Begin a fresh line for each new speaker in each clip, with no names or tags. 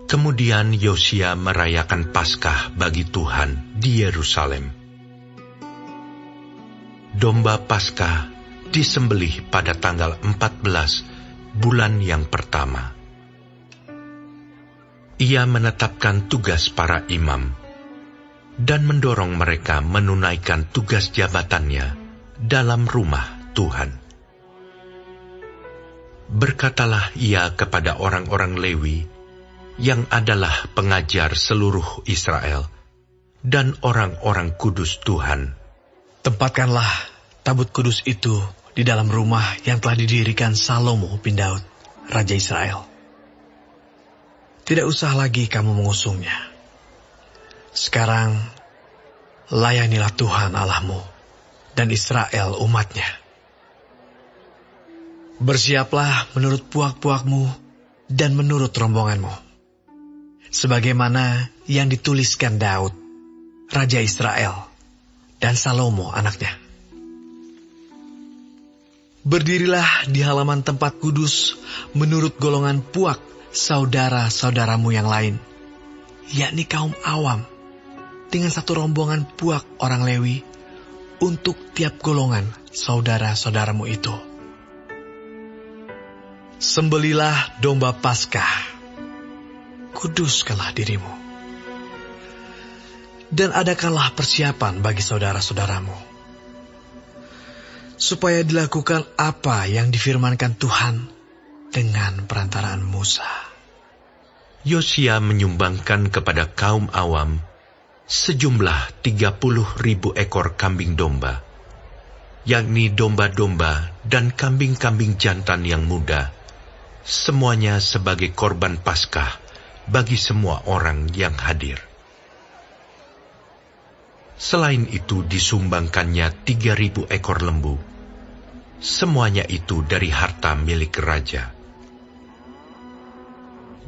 Kemudian Yosia merayakan Paskah bagi Tuhan di Yerusalem. Domba Paskah disembelih pada tanggal 14 bulan yang pertama. Ia menetapkan tugas para imam dan mendorong mereka menunaikan tugas jabatannya dalam rumah Tuhan. Berkatalah ia kepada orang-orang Lewi yang adalah pengajar seluruh Israel dan orang-orang kudus Tuhan.
Tempatkanlah tabut kudus itu di dalam rumah yang telah didirikan Salomo bin Daud, Raja Israel. Tidak usah lagi kamu mengusungnya. Sekarang, layanilah Tuhan Allahmu dan Israel umatnya. Bersiaplah menurut puak-puakmu dan menurut rombonganmu, sebagaimana yang dituliskan Daud, Raja Israel, dan Salomo anaknya. Berdirilah di halaman tempat kudus menurut golongan puak saudara-saudaramu yang lain, yakni kaum awam, dengan satu rombongan puak orang Lewi untuk tiap golongan saudara-saudaramu itu. Sembelilah domba Paskah, kuduskanlah dirimu, dan adakanlah persiapan bagi saudara-saudaramu, supaya dilakukan apa yang difirmankan Tuhan dengan perantaraan Musa.
Yosia menyumbangkan kepada kaum awam sejumlah 30.000 ekor kambing domba, yakni domba-domba dan kambing-kambing jantan yang muda, semuanya sebagai korban Paskah bagi semua orang yang hadir. Selain itu disumbangkannya 3.000 ekor lembu, semuanya itu dari harta milik raja.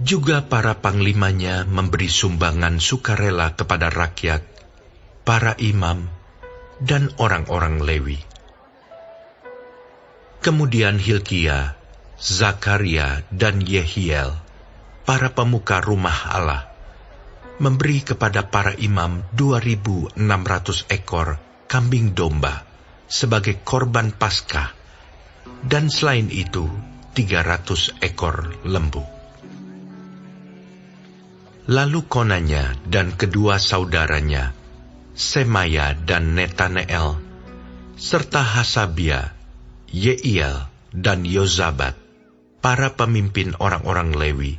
Juga para panglimanya memberi sumbangan sukarela kepada rakyat, para imam, dan orang-orang Lewi. Kemudian Hilkia, Zakaria, dan Yehiel, para pemuka rumah Allah, memberi kepada para imam 2.600 ekor kambing domba sebagai korban Paskah, dan selain itu 300 ekor lembu. Lalu Konanya dan kedua saudaranya, Semaya dan Netaneel, serta Hasabia, Yeiel, dan Yozabat, para pemimpin orang-orang Lewi,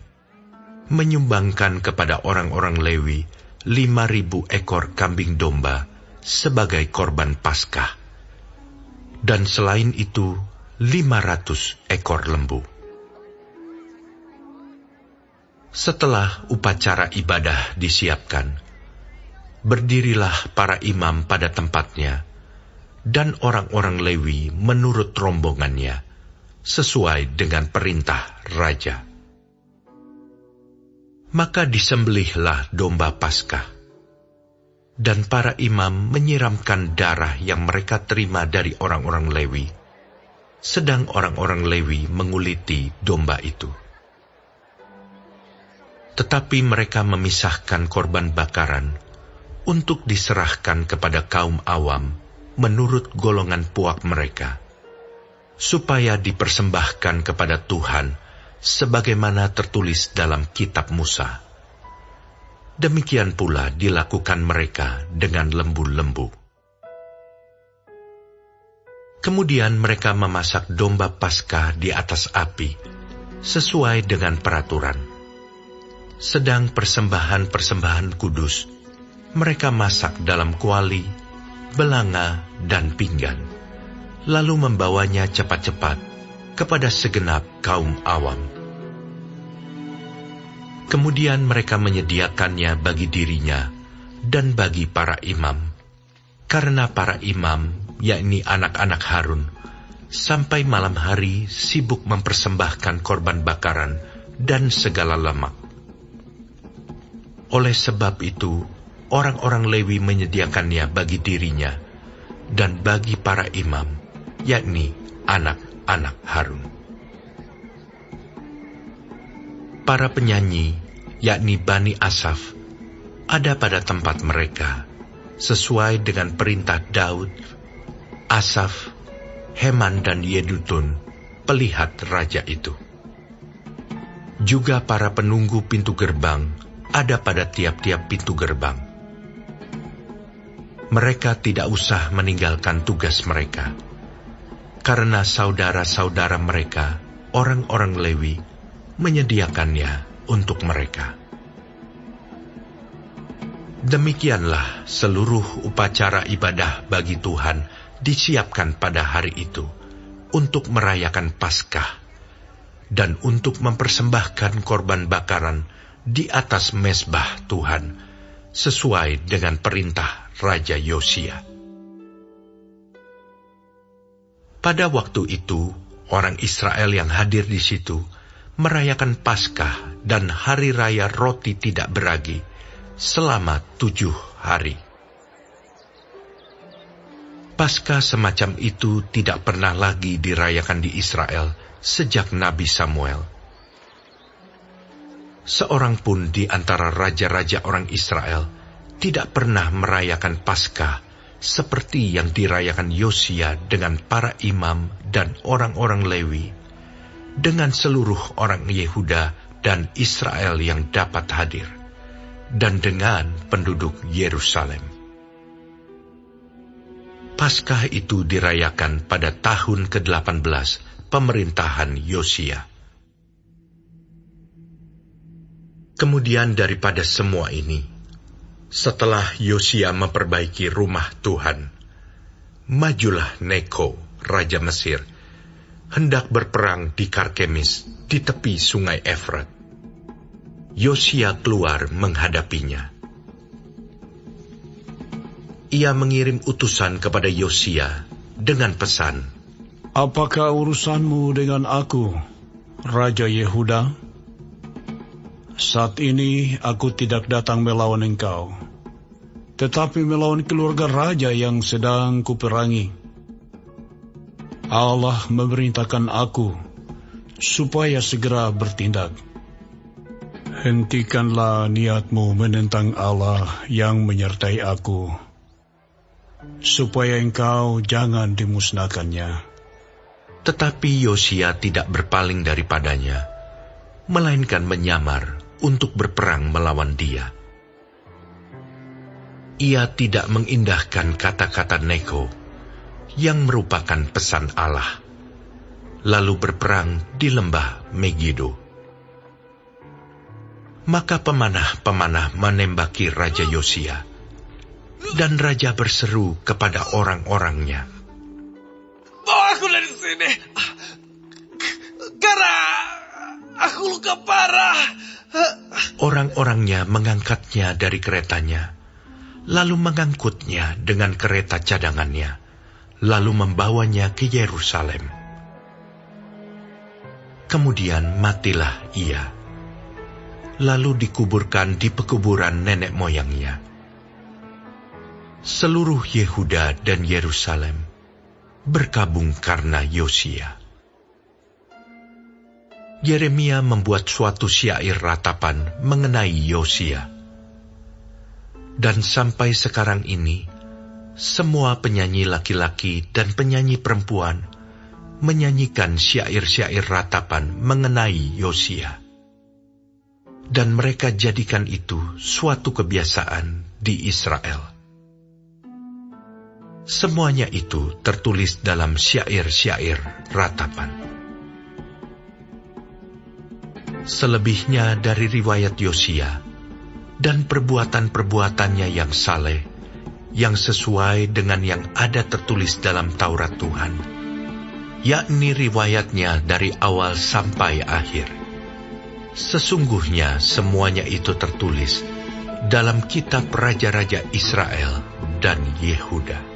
menyumbangkan kepada orang-orang Lewi 5.000 ekor kambing domba sebagai korban Paskah, dan selain itu 500 ekor lembu. Setelah upacara ibadah disiapkan, berdirilah para imam pada tempatnya, dan orang-orang Lewi menurut rombongannya, sesuai dengan perintah raja. Maka disembelihlah domba Paskah, dan para imam menyiramkan darah yang mereka terima dari orang-orang Lewi, sedang orang-orang Lewi menguliti domba itu. Tetapi mereka memisahkan korban bakaran untuk diserahkan kepada kaum awam menurut golongan puak mereka, supaya dipersembahkan kepada Tuhan sebagaimana tertulis dalam kitab Musa. Demikian pula dilakukan mereka dengan lembu-lembu. Kemudian mereka memasak domba Paskah di atas api, sesuai dengan peraturan. Sedang persembahan-persembahan kudus, mereka masak dalam kuali, belanga, dan pinggan, lalu membawanya cepat-cepat kepada segenap kaum awam. Kemudian mereka menyediakannya bagi dirinya dan bagi para imam, karena para imam, yakni anak-anak Harun, sampai malam hari sibuk mempersembahkan korban bakaran dan segala lemak. Oleh sebab itu, orang-orang Lewi menyediakannya bagi dirinya dan bagi para imam, yakni anak-anak Harun. Para penyanyi, yakni Bani Asaf, ada pada tempat mereka, sesuai dengan perintah Daud, Asaf, Heman dan Yedutun, pelihat raja itu. Juga para penunggu pintu gerbang ada pada tiap-tiap pintu gerbang. Mereka tidak usah meninggalkan tugas mereka, karena saudara-saudara mereka, orang-orang Lewi, menyediakannya untuk mereka. Demikianlah seluruh upacara ibadah bagi Tuhan disiapkan pada hari itu untuk merayakan Paskah dan untuk mempersembahkan korban bakaran di atas mezbah Tuhan sesuai dengan perintah Raja Yosia. Pada waktu itu, orang Israel yang hadir di situ merayakan Paskah dan Hari Raya Roti Tidak Beragi selama 7 hari. Paskah semacam itu tidak pernah lagi dirayakan di Israel sejak Nabi Samuel. Seorang pun di antara raja-raja orang Israel tidak pernah merayakan Paskah seperti yang dirayakan Yosia dengan para imam dan orang-orang Lewi, dengan seluruh orang Yehuda dan Israel yang dapat hadir, dan dengan penduduk Yerusalem. Paskah itu dirayakan pada tahun ke-18 pemerintahan Yosia. Kemudian daripada semua ini, setelah Yosia memperbaiki rumah Tuhan, majulah Neko, Raja Mesir, hendak berperang di Karkemis di tepi sungai Efrat. Yosia keluar menghadapinya. Ia mengirim utusan kepada Yosia dengan pesan,
"Apakah urusanmu dengan aku, Raja Yehuda? Saat ini aku tidak datang melawan engkau, tetapi melawan keluarga raja yang sedang kuperangi. Allah memerintahkan aku supaya segera bertindak. Hentikanlah niatmu menentang Allah yang menyertai aku, supaya engkau jangan dimusnahkannya."
Tetapi Yosia tidak berpaling daripadanya, melainkan menyamar untuk berperang melawan dia. Ia tidak mengindahkan kata-kata Neko, yang merupakan pesan Allah, lalu berperang di lembah Megido. Maka pemanah-pemanah menembaki Raja Yosia, dan Raja berseru kepada orang-orangnya,
"Bawa aku dari sini, karena aku luka parah."
Orang-orangnya mengangkatnya dari keretanya, lalu mengangkutnya dengan kereta cadangannya, lalu membawanya ke Yerusalem. Kemudian matilah ia, lalu dikuburkan di pekuburan nenek moyangnya. Seluruh Yehuda dan Yerusalem berkabung karena Yosia. Yeremia membuat suatu syair ratapan mengenai Yosia. Dan sampai sekarang ini, semua penyanyi laki-laki dan penyanyi perempuan menyanyikan syair-syair ratapan mengenai Yosia. Dan mereka jadikan itu suatu kebiasaan di Israel. Semuanya itu tertulis dalam syair-syair ratapan. Selebihnya dari riwayat Yosia dan perbuatan-perbuatannya yang saleh, yang sesuai dengan yang ada tertulis dalam Taurat Tuhan, yakni riwayatnya dari awal sampai akhir. Sesungguhnya semuanya itu tertulis dalam kitab Raja-Raja Israel dan Yehuda.